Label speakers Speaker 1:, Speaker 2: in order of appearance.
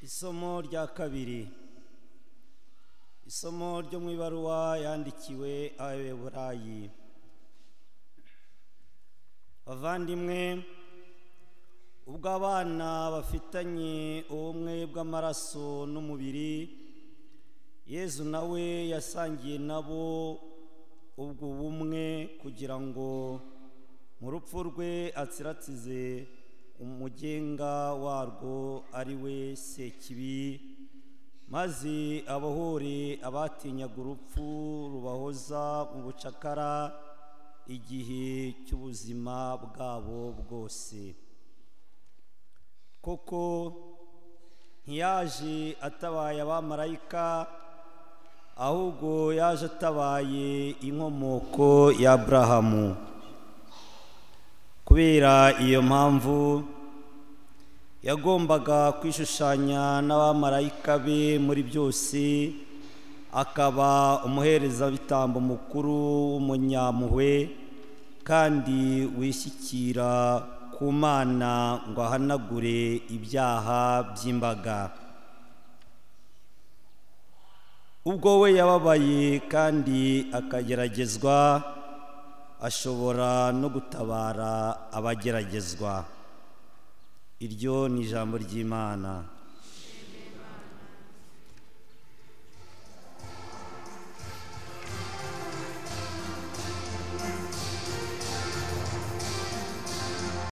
Speaker 1: Isomo rya kabiri. Isomo ryo mu ibaruwa yandikiwe Abaheburayi. Bavandimwe, ubwo abana bafitanye ubumwe bw'amaraso n'umubiri, Yezu nawe yasangiye nabo ubwo bumwe kugira ngo mu rupfu rwe atsiratize umugenga warwo ari we Sekibi, maze abohore abatinyaga urupfu rubahoza mu bucakara igihe cy'ubuzima bwabo bwose. Koko ntiyaje atabaye abamarayika, ahubwo yaje atabaye inkomoko ya Aburahamu. Kubera iyo mpamvu yagombaga kwishushanya n'abamarayika be muri byose, akaba umuherezabitambo mukuru w'umunyampuhwe kandi wishyikira ku Mana ngo ahanagure ibyaha by'imbaga. Ubwo we yababaye kandi akageragezwa, ashobora no gutabara abageragezwa. Iryo ni ijambo ry'Imana.